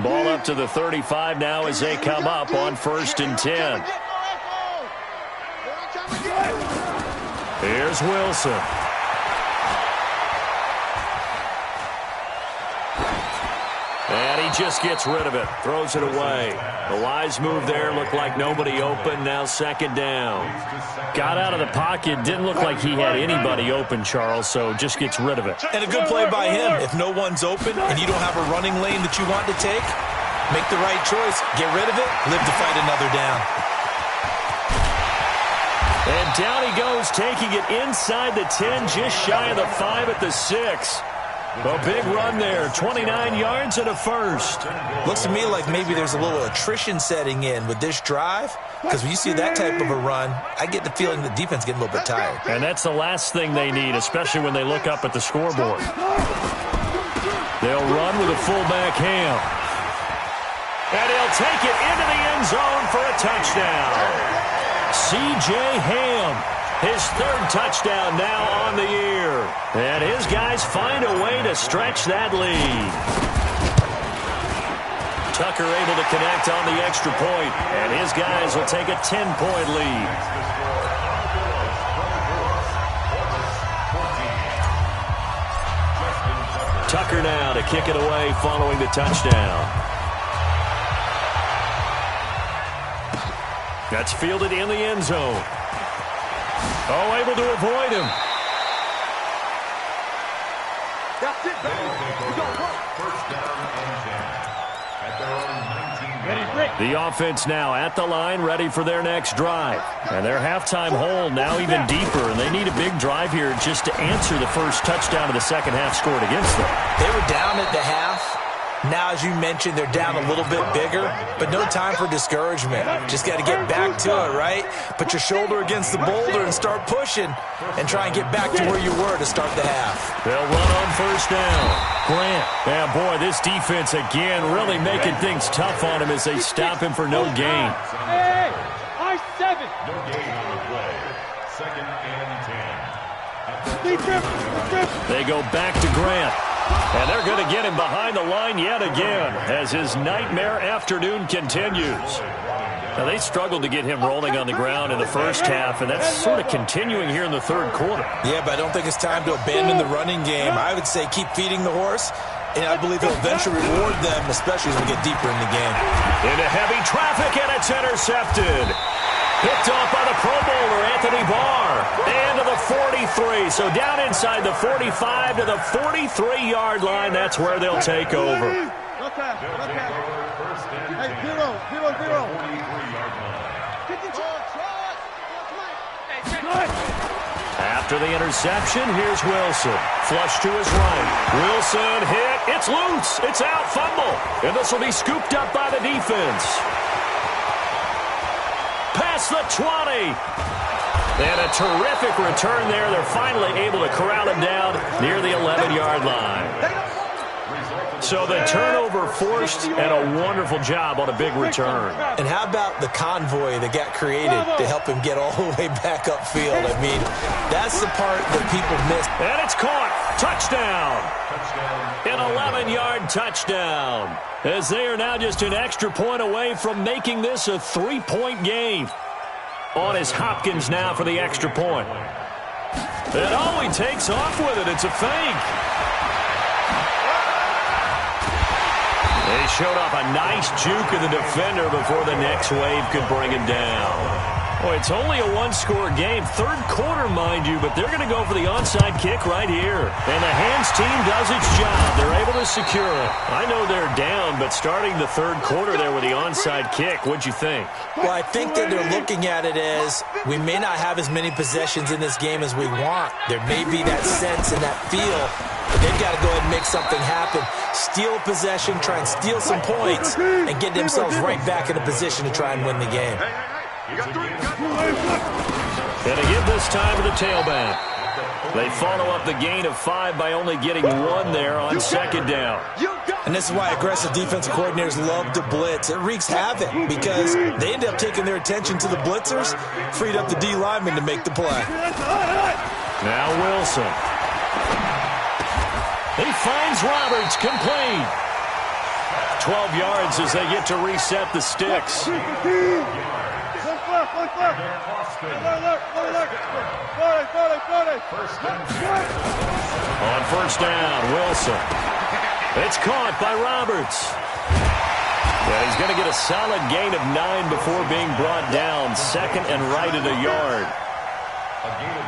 Ball up to the 35 now as they come up on 1st and 10. Here's Wilson. And he just gets rid of it. Throws it away. The wise move there. Looked like nobody open. Now 2nd down. Got out of the pocket. Didn't look like he had anybody open, Charles, so just gets rid of it. And a good play by him. If no one's open and you don't have a running lane that you want to take, make the right choice. Get rid of it. Live to fight another down. And down he goes, taking it inside the 10, just shy of the 5 at the 6. A big run there, 29 yards and a first. Looks to me like maybe there's a little attrition setting in with this drive, because when you see that type of a run, I get the feeling the defense getting a little bit tired. And that's the last thing they need, especially when they look up at the scoreboard. They'll run with a fullback Ham. And he'll take it into the end zone for a touchdown. C.J. Ham, his 3rd touchdown now on the year. And his guys find a way to stretch that lead. Tucker able to connect on the extra point, and his guys will take a 10-point lead. Tucker now to kick it away following the touchdown. That's fielded in the end zone. Oh, able to avoid him. That's it, baby. We got work. 1st down and 10. At their own 19. Ready, the offense now at the line, ready for their next drive. And their halftime hole now even deeper, and they need a big drive here just to answer the first touchdown of the second half scored against them. They were down at the half. Now, as you mentioned, they're down a little bit bigger, but no time for discouragement. Just got to get back to it, right? Put your shoulder against the boulder and start pushing and try and get back to where you were to start the half. They'll run on 1st down. Grant. Yeah, boy, this defense again really making things tough on him as they stop him for no gain. Hey, I-7. No gain on the play. 2nd and 10. They go back to Grant. And they're going to get him behind the line yet again as his nightmare afternoon continues. Now, they struggled to get him rolling on the ground in the first half, and that's sort of continuing here in the 3rd quarter. Yeah, but I don't think it's time to abandon the running game. I would say keep feeding the horse, and I believe he'll eventually reward them, especially as we get deeper in the game. Into heavy traffic, and it's intercepted. Picked off by the Pro Bowler, Anthony Barr. And to the 43. So down inside the 45 to the 43-yard line. That's where they'll take over. Hey, 0-0-0. After the interception, here's Wilson. Flush to his right. Wilson hit. It's loose. It's out. Fumble. And this will be scooped up by the defense. Past the 20. And a terrific return there. They're finally able to corral him down near the 11-yard line. So the turnover forced and a wonderful job on a big return. And how about the convoy that got created to help him get all the way back upfield? I mean, that's the part that people miss. And it's caught. Touchdown. An 11-yard touchdown. As they are now just an extra point away from making this a 3-point game. On is Hopkins now for the extra point. And oh, he takes off with it. It's a fake. They showed off a nice juke of the defender before the next wave could bring him down. Boy, it's only a one-score game. 3rd quarter, mind you, but they're going to go for the onside kick right here. And the hands team does its job. They're able to secure it. I know they're down, but starting the 3rd quarter there with the onside kick, what'd you think? Well, I think that they're looking at it as we may not have as many possessions in this game as we want. There may be that sense and that feel, but they've got to go ahead and make something happen. Steal possession, try and steal some points, and get themselves right back in a position to try and win the game. And again this time to the tailback. They follow up the gain of 5 by only getting 1 there on 2nd down. And this is why aggressive defensive coordinators love to blitz. It wreaks havoc because they end up taking their attention to the blitzers, freed up the D lineman to make the play. Now Wilson. He finds Roberts complete. 12 yards as they get to reset the sticks. On first down, Wilson. It's caught by Roberts. Yeah, he's going to get a solid gain of 9 before being brought down. Second and right at a yard.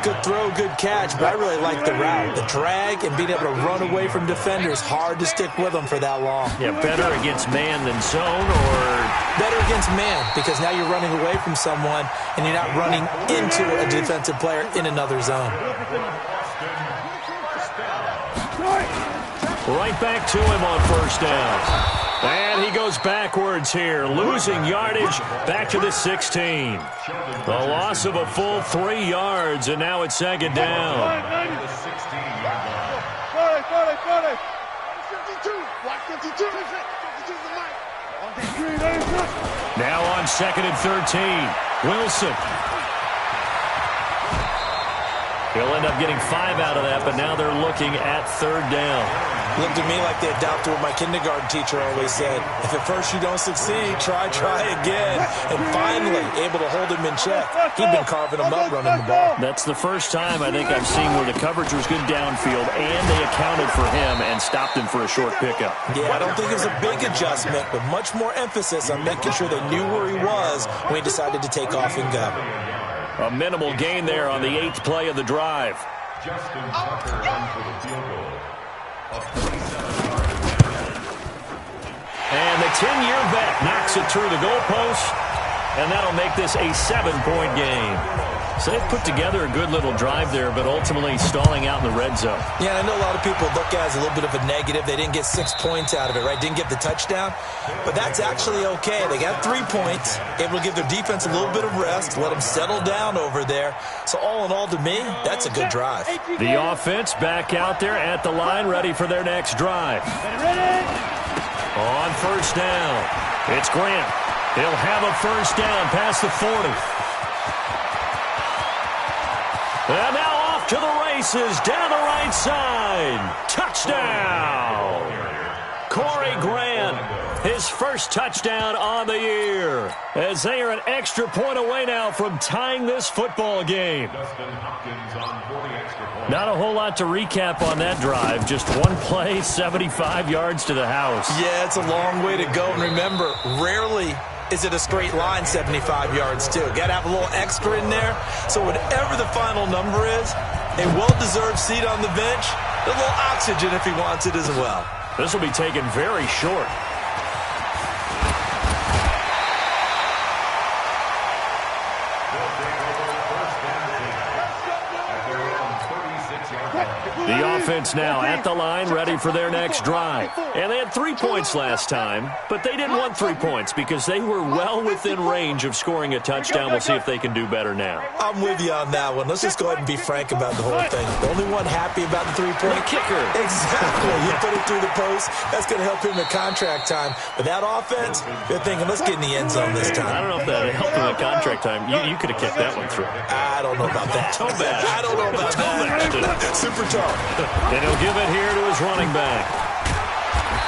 Good throw, good catch, but I really like the route. The drag and being able to run away from defenders, hard to stick with them for that long. Yeah, better against man than zone, or? Better against man, because now you're running away from someone and you're not running into a defensive player in another zone. Right back to him on first down. And he goes backwards here, losing yardage back to the 16. The loss of a full 3 yards, and now it's second down. Now on second and 13, Wilson. He'll end up getting 5 out of that, but now they're looking at third down. Looked to me like they adopted what my kindergarten teacher always said. If at first you don't succeed, try again. And finally, able to hold him in check. He'd been carving him up running the ball. That's the first time I think I've seen where the coverage was good downfield and they accounted for him and stopped him for a short pickup. Yeah, I don't think it was a big adjustment, but much more emphasis on making sure they knew where he was when he decided to take off and go. A minimal gain there on the 8th play of the drive. Justin Tucker in for the field goal. And the 10-year vet knocks it through the goalpost, and that'll make this a 7-point game. So they've put together a good little drive there, but ultimately stalling out in the red zone. Yeah, I know a lot of people look at it as a little bit of a negative. They didn't get 6 points out of it, right? Didn't get the touchdown. But that's actually okay. They got 3 points, able to give their defense a little bit of rest, let them settle down over there. So all in all, to me, that's a good drive. The offense back out there at the line, ready for their next drive. On first down, it's Grant. He'll have a first down past the 40. And now off to the races, down the right side. Touchdown! Corey Grant, his first touchdown on the year. As they are an extra point away now from tying this football game. Not a whole lot to recap on that drive. Just one play, 75 yards to the house. Yeah, it's a long way to go. And remember, rarely is it a straight line 75 yards, too. Got to have a little extra in there. So whatever the final number is, a well-deserved seat on the bench, a little oxygen if he wants it as well. This will be taken very short. The offense now at the line, ready for their next drive. And they had 3 points last time, but they didn't want 3 points because they were well within range of scoring a touchdown. We'll see if they can do better now. I'm with you on that one. Let's just go ahead and be frank about the whole thing. The only one happy about the 3-point kicker. Exactly. You put it through the post. That's going to help him at contract time. But that offense, they're thinking, let's get in the end zone this time. I don't know if that helped him at contract time. You could have kicked that one through. I don't know about that. Toe bad. I don't know about that. Super tough. And he'll give it here to his running back.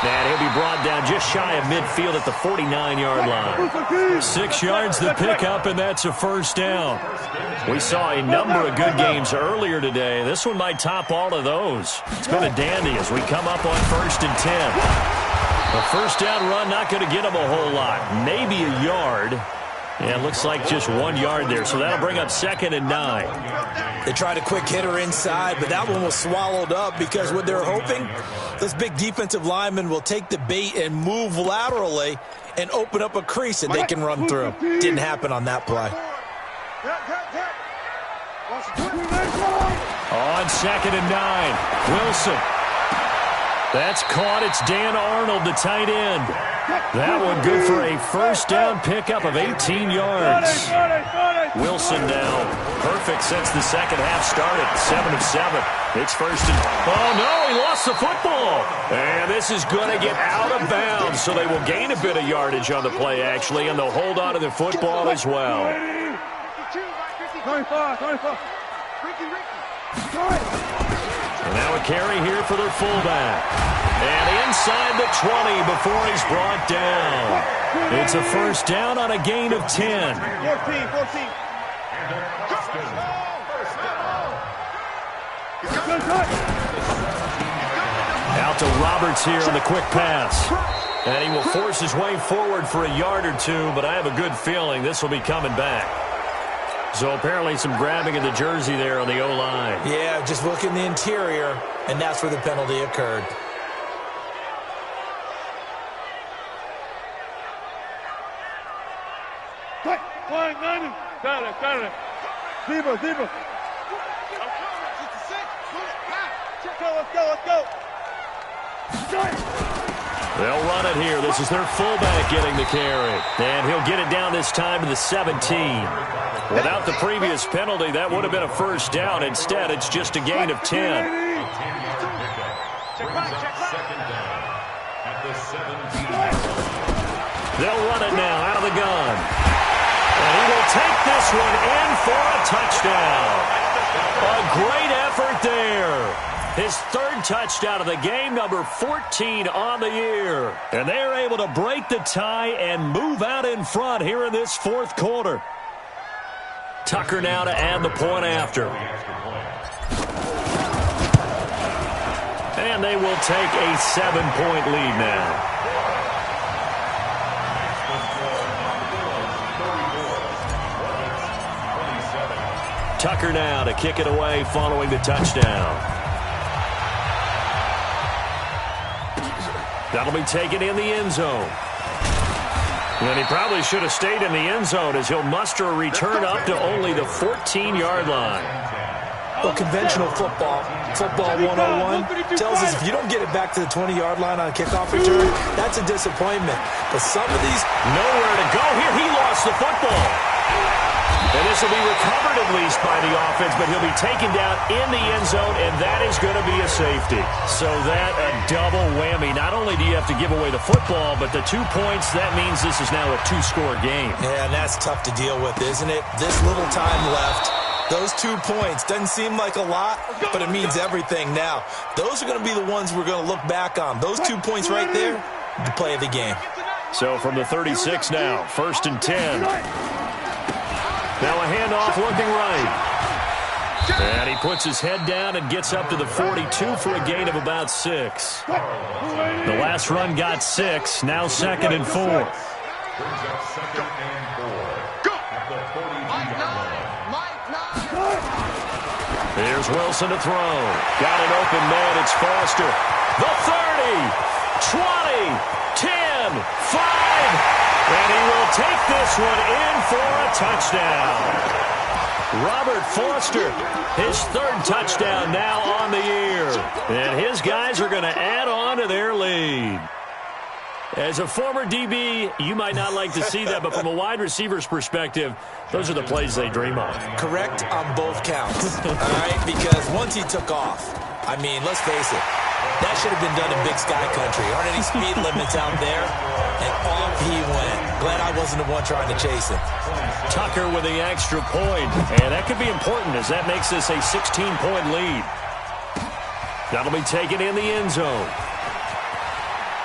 And he'll be brought down just shy of midfield at the 49-yard line. 6 yards the pickup, and that's a first down. We saw a number of good games earlier today. This one might top all of those. It's been a dandy as we come up on 1st and 10. A first down run not going to get him a whole lot. Maybe a yard. Yeah, it looks like just 1 yard there, so that'll bring up 2nd and 9. They tried a quick hitter inside, but that one was swallowed up because what they're hoping, those big defensive linemen will take the bait and move laterally and open up a crease that they can run through. Didn't happen on that play. On 2nd and 9, Wilson. That's caught. It's Dan Arnold, the tight end. That one good for a first down pickup of 18 yards. Wilson now perfect since the second half started. 7 of 7. It's first and... Oh, no, he lost the football. And this is going to get out of bounds, so they will gain a bit of yardage on the play, actually, and they'll hold on to the football as well. And now a carry here for their fullback. And inside the 20 before he's brought down. It's a first down on a gain of 10. 14. Out to Roberts here on the quick pass. And he will force his way forward for a yard or two, but I have a good feeling this will be coming back. So apparently some grabbing of the jersey there on the O-line. Yeah, just look in the interior, and that's where the penalty occurred. Got it. Zebra. Let's go. They'll run it here. This is their fullback getting the carry. And he'll get it down this time to the 17. Without the previous penalty, that would have been a first down. Instead, it's just a gain of 10. They'll run it now out of the gun. And he will take this one in for a touchdown. A great effort there. His third touchdown of the game, number 14 on the year. And they are able to break the tie and move out in front here in this fourth quarter. Tucker now to add the point after. And they will take a 7-point lead now. Tucker now to kick it away following the touchdown. That'll be taken in the end zone. And he probably should have stayed in the end zone as he'll muster a return up to only the 14-yard line. Well, conventional football 101, tells us if you don't get it back to the 20-yard line on a kickoff return, that's a disappointment. But some of these... Nowhere to go here. He lost the football. And this will be recovered at least by the offense, but he'll be taken down in the end zone, and that is going to be a safety. So that a double whammy. Not only do you have to give away the football, but the 2 points, that means this is now a 2-score game. Yeah, and that's tough to deal with, isn't it? This little time left. Those 2 points doesn't seem like a lot, but it means everything now. Those are going to be the ones we're going to look back on. Those 2 points right there, the play of the game. So from the 36 now, 1st and 10. Now a handoff looking right. And he puts his head down and gets up to the 42 for a gain of about 6. The last run got 6. Now 2nd and 4. Here's Wilson to throw. Got an open man. It's Foster. The 30, 20, 10, 5. And he will take this one in for a touchdown. Robert Foster, his 3rd touchdown now on the year. And his guys are going to add on to their lead. As a former DB, you might not like to see that, but from a wide receiver's perspective, those are the plays they dream of. Correct on both counts, all right? Because once he took off, I mean, let's face it, that should have been done in Big Sky Country. Aren't any speed limits out there? And off he went. Glad I wasn't the one trying to chase him. Tucker with the extra point. And that could be important as that makes this a 16-point lead. That'll be taken in the end zone.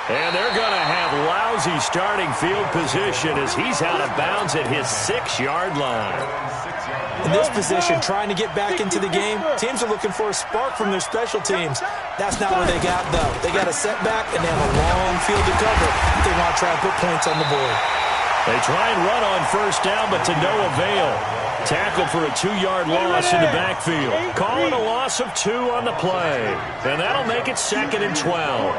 And they're going to have lousy starting field position as he's out of bounds at his 6-yard line. In this position, trying to get back into the game, teams are looking for a spark from their special teams. That's not what they got, though. They got a setback, and they have a long field to cover if they want to try and put points on the board. They try and run on 1st down, but to no avail. Tackled for a 2-yard loss in the backfield. Calling a loss of 2 on the play. And that'll make it 2nd and 12.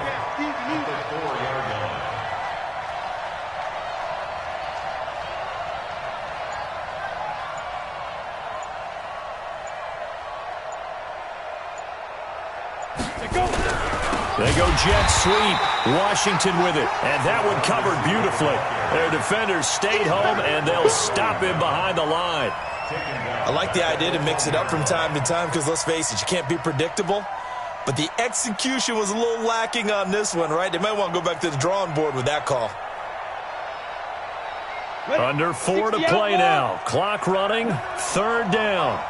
They go jet sweep. Washington with it. And that one covered beautifully. Their defenders stayed home, and they'll stop him behind the line. I like the idea to mix it up from time to time because, let's face it, you can't be predictable. But the execution was a little lacking on this one, right? They might want to go back to the drawing board with that call. Under 4 to play now. Clock running. 3rd down.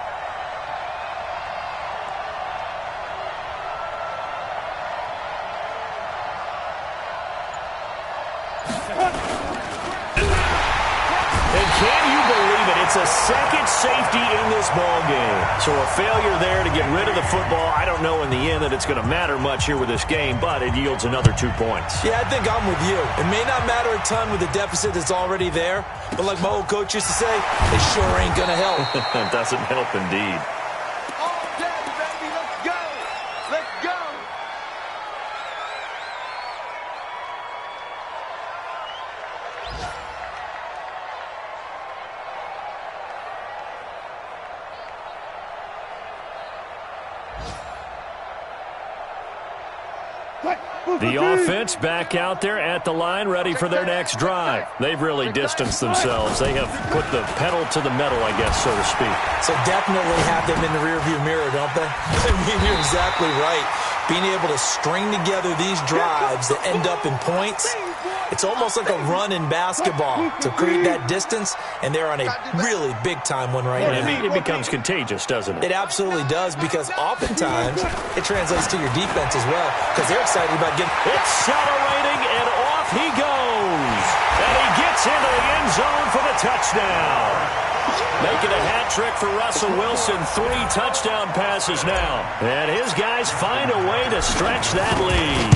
can you believe it? It's a second safety in this ball game. So a failure there to get rid of the football. I don't know in the end that it's going to matter much here with this game, but it yields another 2 points. Yeah, I think I'm with you. It may not matter a ton with the deficit that's already there, but like my old coach used to say, it sure ain't going to help. It doesn't help indeed. All day, baby. Let's go. Let's go. The offense back out there at the line, ready for their next drive. They've really distanced themselves. They have put the pedal to the metal, I guess, so to speak. So definitely have them in the rearview mirror, don't they? I mean, you're exactly right. Being able to string together these drives that end up in points, it's almost like a run in basketball to create that distance, and they're on a really big-time one right now. It becomes contagious, doesn't it? It absolutely does, because oftentimes it translates to your defense as well, because they're excited about getting... Accelerating, and off he goes. And he gets into the end zone for the touchdown. Making a hat trick for Russell Wilson. 3 touchdown passes now. And his guys find a way to stretch that lead.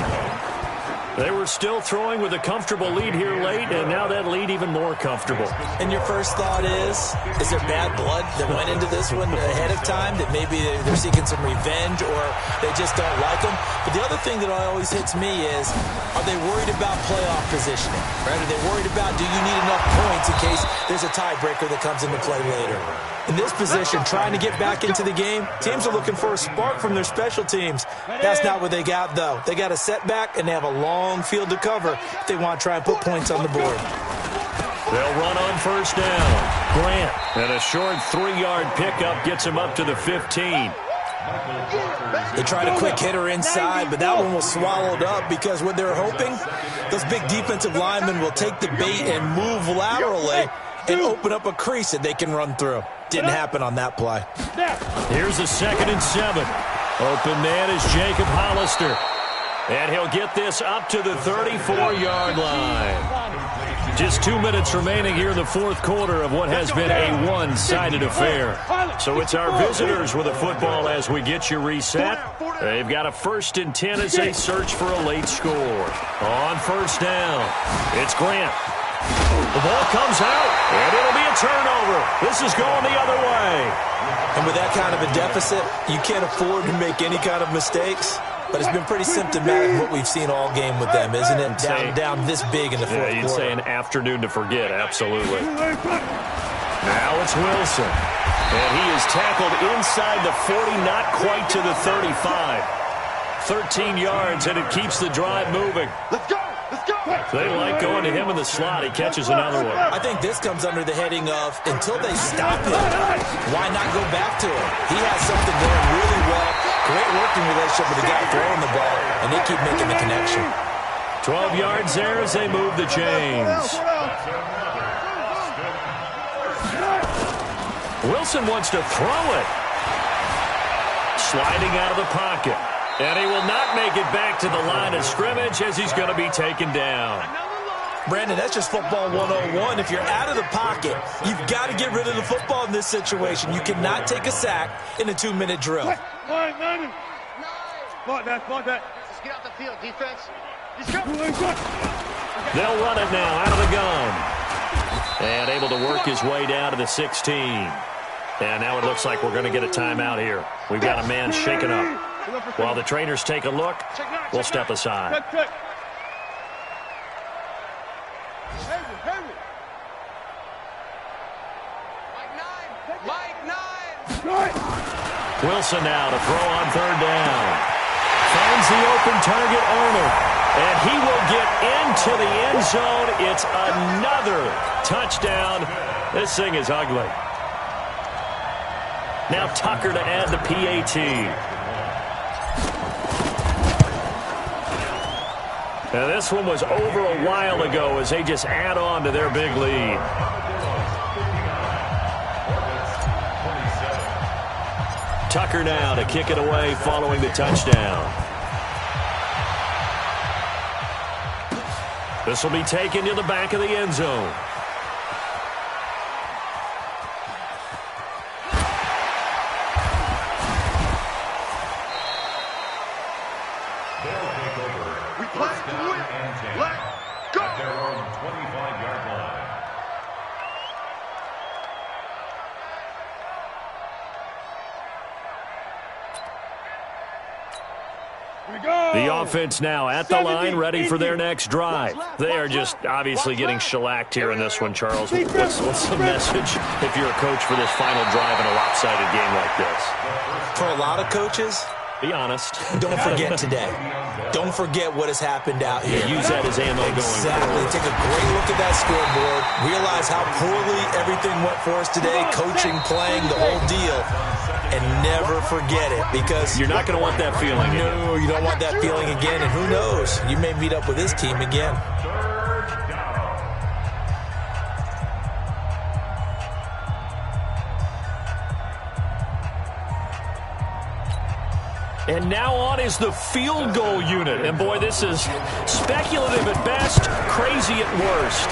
They were still throwing with a comfortable lead here late, and now that lead even more comfortable. And your first thought is there bad blood that went into this one ahead of time, that maybe they're seeking some revenge or they just don't like them? But the other thing that always hits me is, are they worried about playoff positioning? Right? Are they worried about, do you need enough points in case there's a tiebreaker that comes into play later? In this position, trying to get back into the game, teams are looking for a spark from their special teams. That's not what they got, though. They got a setback, and they have a long field to cover if they want to try and put points on the board. They'll run on first down. Grant, and a short 3-yard pickup gets him up to the 15. They tried a quick hitter inside, but that one was swallowed up because what they're hoping, those big defensive linemen will take the bait and move laterally and open up a crease that they can run through. Didn't happen on that play. Here's a 2nd and 7. Open man is Jacob Hollister. And he'll get this up to the 34-yard line. Just 2 minutes remaining here in the fourth quarter of what has been a one-sided affair. So it's our visitors with the football as we get you reset. They've got a 1st and 10 as they search for a late score. On first down, it's Grant. The ball comes out, and it'll be a turnover. This is going the other way. And with that kind of a deficit, you can't afford to make any kind of mistakes. But it's been pretty symptomatic of what we've seen all game with them, isn't it? Down this big in the fourth quarter. You'd say an afternoon to forget, absolutely. Now it's Wilson. And he is tackled inside the 40, not quite to the 35. 13 yards, and it keeps the drive moving. Let's go. Let's go. They like going to him in the slot. He catches another one. I think this comes under the heading of, until they stop him, why not go back to him? He has something going really well. Great working relationship with the guy throwing the ball, and they keep making the connection. 12 yards there as they move the chains. Wilson wants to throw it. Sliding out of the pocket. And he will not make it back to the line of scrimmage as he's going to be taken down. Brandon, that's just football 101. If you're out of the pocket, you've got to get rid of the football in this situation. You cannot take a sack in a 2-minute drill. Spot that. Let's get out the field, defense. Let's go. They'll run it now out of the gun. And able to work his way down to the 16. And now it looks like we're going to get a timeout here. We've got a man shaken up. While the trainers take a look, we'll step aside. Wilson now to throw on third down. Finds the open target, Arnold. And he will get into the end zone. It's another touchdown. This thing is ugly. Now Tucker to add the PAT. Now this one was over a while ago as they just add on to their big lead. Tucker now to kick it away following the touchdown. This will be taken to the back of the end zone. The offense now at the line, ready for their next drive. They are just obviously getting shellacked here in this one, Charles. What's the message if you're a coach for this final drive in a lopsided game like this? For a lot of coaches, be honest. Don't forget today. Don't forget what has happened out here. Use that as ammo going forward. Exactly. Take a great look at that scoreboard. Realize how poorly everything went for us today. Coaching, playing, the whole deal. And never forget it, because you're not going to want that feeling again. No, you don't want that feeling again. And who knows? You may meet up with this team again. And now on is the field goal unit. And, boy, this is speculative at best, crazy at worst.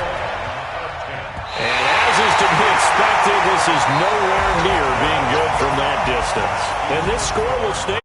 And as is to be expected, this is nowhere near being good from that distance. And this score will stay.